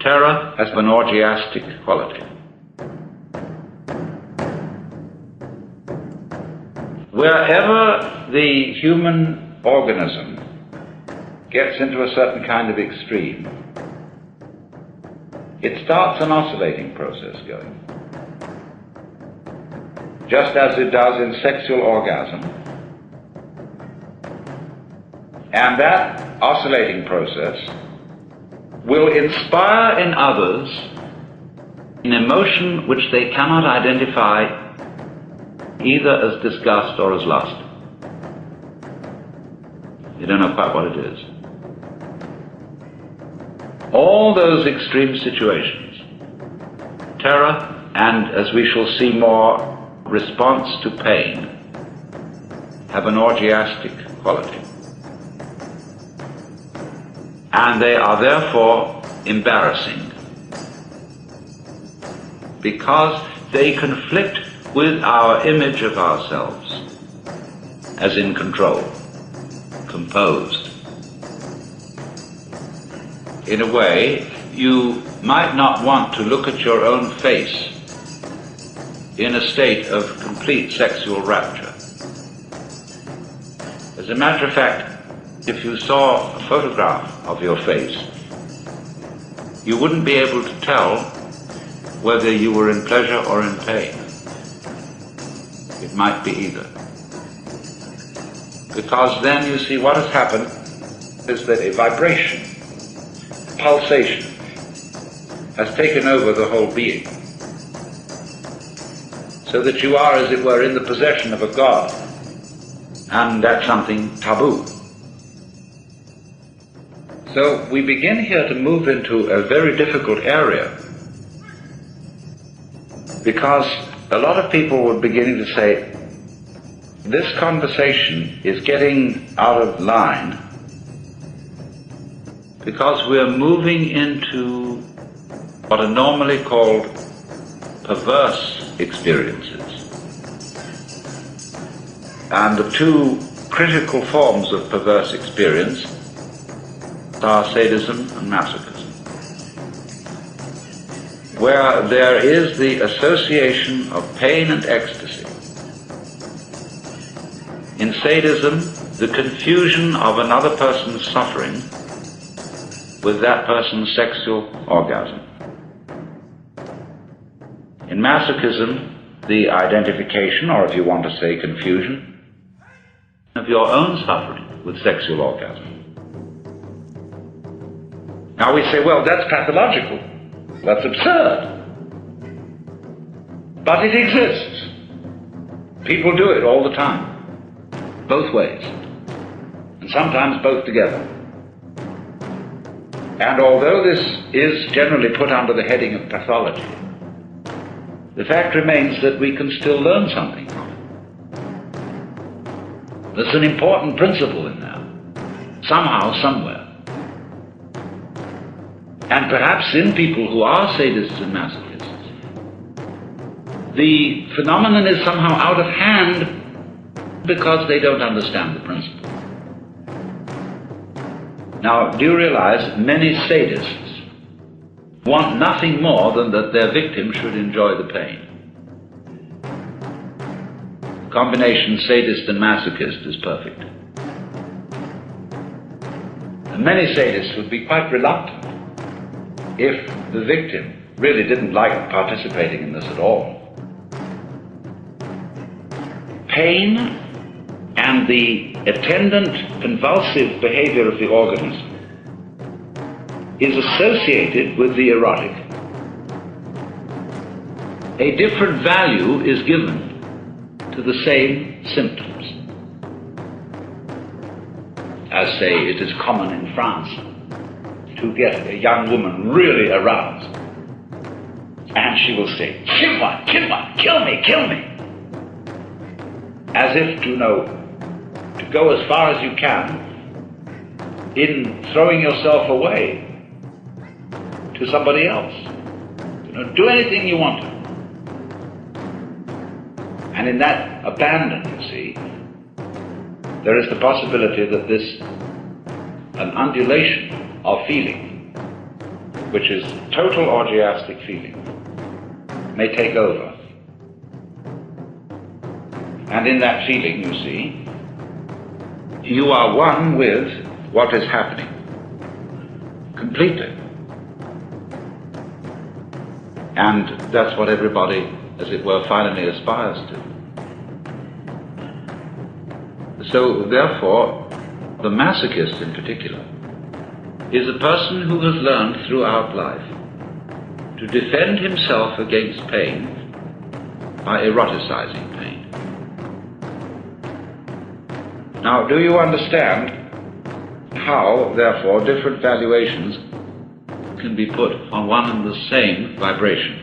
Terror has an orgiastic quality. Wherever the human organism gets into a certain kind of extreme, it starts an oscillating process going, just as it does in sexual orgasm. And that oscillating process will inspire in others an emotion which they cannot identify either as disgust or as lust. You don't know quite what it is. All those extreme situations, terror and, as we shall see more, response to pain, have an orgiastic quality. And they are therefore embarrassing because they conflict with our image of ourselves as in control, composed. In a way, you might not want to look at your own face in a state of complete sexual rapture. As a matter of fact, if you saw a photograph of your face, you wouldn't be able to tell whether you were in pleasure or in pain. It might be either. Because then you see what has happened is that a vibration, pulsation, has taken over the whole being. So that you are, as it were, in the possession of a god. And that's something taboo. So we begin here to move into a very difficult area, because a lot of people were beginning to say, this conversation is getting out of line because we're moving into what are normally called perverse experiences. And the two critical forms of perverse experience are sadism and masochism, where there is the association of pain and ecstasy. In sadism, the confusion of another person's suffering with that person's sexual orgasm. In masochism, the identification, or if you want to say confusion, of your own suffering with sexual orgasm. Now we say, well, that's pathological. That's absurd. But it exists. People do it all the time, both ways, and sometimes both together. And although this is generally put under the heading of pathology, the fact remains that we can still learn something from it. There's an important principle in there, somehow, somewhere. And perhaps in people who are sadists and masochists, the phenomenon is somehow out of hand because they don't understand the principle. Now, do you realize many sadists want nothing more than that their victim should enjoy the pain? The combination sadist and masochist is perfect. And many sadists would be quite reluctant if the victim really didn't like participating in this at all. Pain and the attendant convulsive behavior of the organism is associated with the erotic. A different value is given to the same symptoms. As, say, it is common in France to get a young woman really aroused, and she will say, kill one, kill me, kill me. As if to go as far as you can in throwing yourself away to somebody else. Do anything you want to. And in that abandon, you see, there is the possibility that an undulation of feeling which is total orgiastic feeling, may take over. And in that feeling, you see, you are one with what is happening, completely. And that's what everybody, as it were, finally aspires to. So, therefore, the masochist in particular is a person who has learned throughout life to defend himself against pain by eroticizing pain. Now, do you understand how, therefore, different valuations can be put on one and the same vibration?